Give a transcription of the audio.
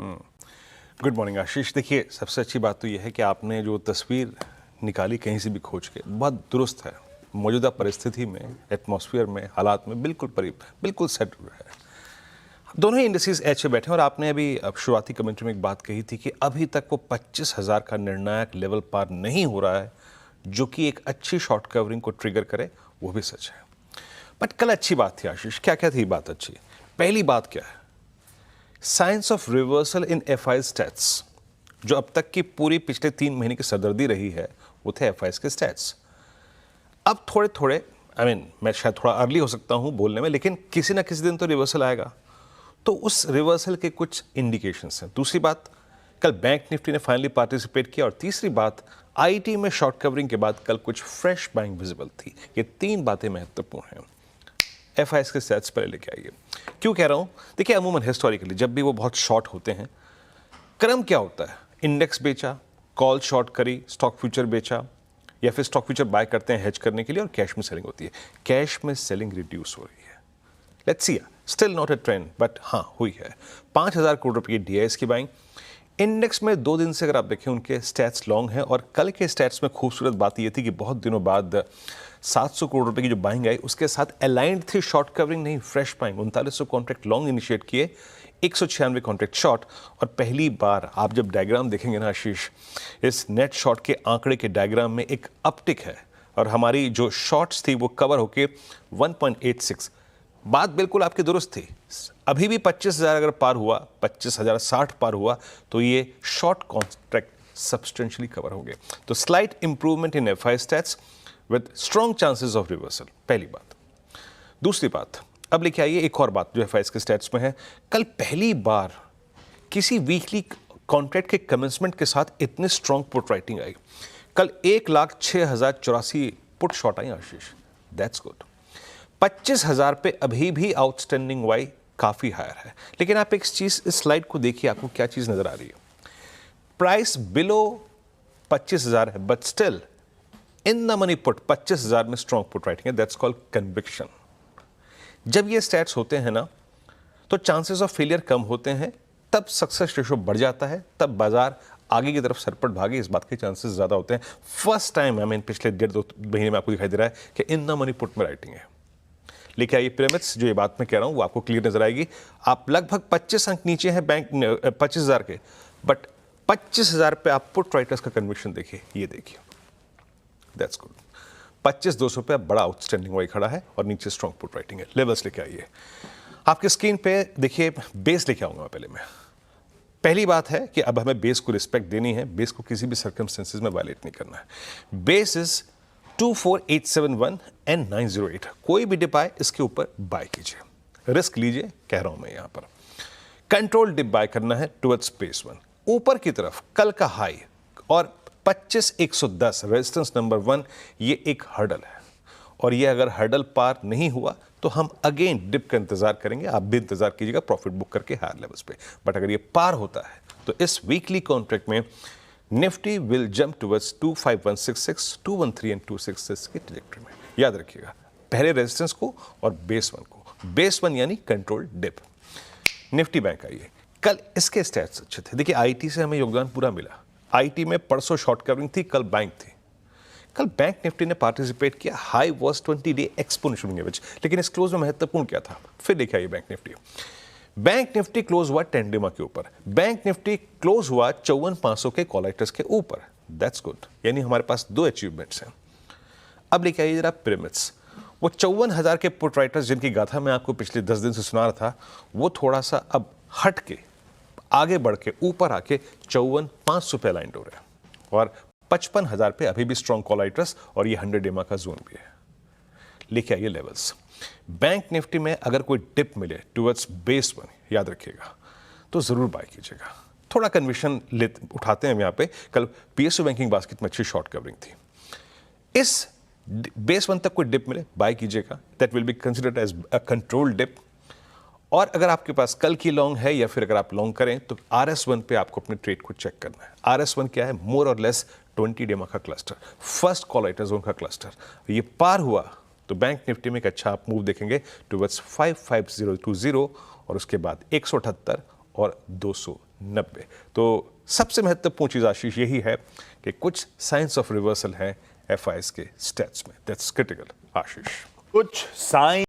Good morning आशीष। देखिए, सबसे अच्छी बात तो यह है कि आपने जो तस्वीर निकाली कहीं से भी खोज के, बहुत दुरुस्त है। मौजूदा परिस्थिति में, एटमॉस्फेयर में, हालात में बिल्कुल सेट है। दोनों ही इंडस्ट्रीज एच पे बैठे हैं और आपने अभी शुरुआती कमेंट्री में एक बात कही थी कि अभी तक वो 25,000 का निर्णायक लेवल पार नहीं हो रहा है, जो कि एक अच्छी शॉर्ट कवरिंग को ट्रिगर करे। वो भी सच है। बट कल अच्छी बात थी आशीष। क्या क्या थी बात अच्छी? पहली बात क्या है? Science of reversal in FI stats. जो अब तक की पूरी पिछले 3 महीने की सरदर्दी रही है वो थे एफआई के स्टैट्स। अब थोड़े थोड़े मैं शायद थोड़ा अर्ली हो सकता हूं बोलने में, लेकिन किसी ना किसी दिन तो रिवर्सल आएगा। तो उस रिवर्सल के कुछ इंडिकेशंस हैं। दूसरी बात, कल बैंक निफ्टी ने फाइनली पार्टिसिपेट किया। और तीसरी बात, आईटी में शॉर्ट कवरिंग के बाद कल कुछ फ्रेश बाइंग विजिबल थी। ये 3 बातें महत्वपूर्ण हैं। एफआई के स्टैट्स पर लेके आइए। क्यों कह रहा हूं? देखिए, अमूमन हिस्टोरिकली जब भी वो बहुत शॉर्ट होते हैं, क्रम क्या होता है? इंडेक्स बेचा, कॉल शॉर्ट करी, स्टॉक फ्यूचर बेचा, या फिर स्टॉक फ्यूचर बाय करते हैं हेज करने के लिए, और कैश में सेलिंग होती है। कैश में सेलिंग रिड्यूस हो रही है। Let's see, still not a trend, but हाँ हुई है। 5,000 करोड़ रुपए की डीआईएस की बाइंग। इंडेक्स में 2 दिन से अगर आप देखें उनके स्टैट्स लॉन्ग हैं। और कल के स्टैट्स में खूबसूरत बात यह थी कि बहुत दिनों बाद 700 करोड़ रुपए की जो बाइंग आई उसके साथ अलाइंड थी शॉर्ट कवरिंग, नहीं fresh buying. 3900 contract long initiate किए, 196 कॉन्ट्रैक्ट शॉर्ट। और पहली बार आप जब डायग्राम देखेंगे ना आशीष, इस नेट शॉर्ट के आंकड़े के डायग्राम में एक अपटिक है। और हमारी जो शॉर्ट्स थी वो कवर होके 1.86। बात बिल्कुल आपकी दुरुस्त थी। अभी भी 25,000 अगर पार हुआ, 25,060 पार हुआ, तो ये शॉर्ट कॉन्ट्रैक्ट सब्सटेंशियली कवर होंगे। तो slight improvement in FI stats with strong chances of reversal, पहली बात। दूसरी बात, अब लेके आइए एक और बात जो एफआई के स्टैट्स में है। कल पहली बार किसी वीकली कॉन्ट्रैक्ट के कमेंसमेंट के साथ इतने स्ट्रॉन्ग पुट राइटिंग आई। कल 1,06,084 put short I Ashish. That's good. 25,000 पे अभी भी आउटस्टैंडिंग वाई काफी हायर है। लेकिन आप एक चीज इस स्लाइड को देखिए, आपको क्या चीज नजर आ रही है? प्राइस बिलो 25,000 है, but still in the money put 25,000 में स्ट्रॉन्ग पुट राइटिंग है। That's called conviction. जब ये स्टैट्स होते हैं ना, तो चांसेस ऑफ फेलियर कम होते हैं, तब सक्सेस रेशो बढ़ जाता है, तब बाजार आगे की तरफ सरपट भागे, इस बात के चांसेस ज्यादा होते हैं। फर्स्ट टाइम पिछले 1.5-2 महीने में आपको दिखाई दे रहा है कि इन द मनी पुट में राइटिंग है। लेकिन आइए पिरामिड्स, जो ये बात मैं कह रहा हूं वो आपको क्लियर नजर आएगी। आप लगभग 25 अंक नीचे हैं बैंक 25,000 के, बट 25,000 पे आप पुट राइटर्स का कन्विक्शन देखिए। ये देखिए, दैट्स गुड। 25,200 पे बड़ा आउटस्टैंडिंग वाई खड़ा है और नीचे स्ट्रॉन्ग पुट राइटिंग है। लेवल्स लेके आइए आपके स्क्रीन पे। देखिए, बेस लेके आऊंगा पहले मैं। पहली बात है कि अब हमें बेस को रिस्पेक्ट देनी है। बेस को किसी भी सर्कमस्टेंसेस में वायलेट नहीं करना है। Base is 24,871 and 908। कोई भी डिप आए इसके ऊपर बाय कीजिए, रिस्क लीजिए, कह रहा हूं मैं यहां पर। कंट्रोल डिप बाय करना है टुवर्ड्स बेस 1 ऊपर की तरफ। कल का हाई और 25,110 रेजिस्टेंस नंबर 1, ये एक हर्डल है। और ये अगर हर्डल पार नहीं हुआ तो हम अगेन डिप का इंतजार करेंगे। आप भी इंतजार कीजिएगा प्रॉफिट बुक करके हायर लेवल्स पे। बट अगर ये पार होता है तो इस वीकली कॉन्ट्रैक्ट में Nifty will jump towards 25166, 213 and 266 की ट्रैजेक्टरी में। याद रखिएगा पहले रेजिस्टेंस को और बेस 1 को। बेस 1 यानी कंट्रोल डिप। निफ्टी बैंक आइए। कल इसके स्टैट्स अच्छे थे। देखिए, आईटी से हमें योगदान पूरा मिला। आईटी में परसों शॉर्ट कवरिंग थी, कल बैंक थी। कल बैंक निफ्टी ने पार्टिसिपेट किया। High was 20 day exponential average. लेकिन इस क्लोज में महत्वपूर्ण क्या था? फिर देखिए आइए bank Nifty. Bank Nifty close हुआ टेंडेमा के ऊपर। बैंक निफ्टी क्लोज हुआ 54,500 के कॉलाइटर्स के ऊपर। That's good. यानी हमारे पास 2 अचीवमेंट्स हैं। अब लेके आइए जरा पिरामिड्स। वो 54,000 के पुट राइटर्स जिनकी गाथा मैं आपको पिछले 10 दिन से सुना रहा था, वो थोड़ा सा अब हट के आगे बढ़ के ऊपर आके 54,500 पे अलाइंड हो रहे हैं। और 55,000 पे अभी भी स्ट्रॉन्ग कॉलाइटर्स और ये 100 डेमा का जोन भी है। लेके आइए लेवल्स। बैंक निफ्टी में अगर कोई डिप मिले टुवर्ड्स बेस 1, याद रखिएगा, तो जरूर बाय कीजिएगा। थोड़ा कन्विक्शन उठाते हैं हम यहाँ पे। कल पीएसयू बैंकिंग बास्केट में अच्छी शॉर्ट कवरिंग थी। इस बेस 1 तक कोई डिप मिले बाय कीजिएगा। That will be considered as a control dip. और अगर आपके पास कल की लॉन्ग है या फिर अगर आप लॉन्ग करें तो RS1 पे आपको अपने ट्रेड को चेक करना है। RS1 क्या है? मोर और लेस 20 डेमा का क्लस्टर, फर्स्ट कॉलाइटर जोन का क्लस्टर। ये पार हुआ तो बैंक निफ्टी में एक अच्छा आप मूव देखेंगे टुवर्ड्स 55020 और उसके बाद 178 और 200 90। तो सबसे महत्वपूर्ण चीज़ आशीष यही है कि कुछ साइंस ऑफ रिवर्सल है FIs के स्टेट्स में। दैट्स क्रिटिकल आशीष। कुछ साइन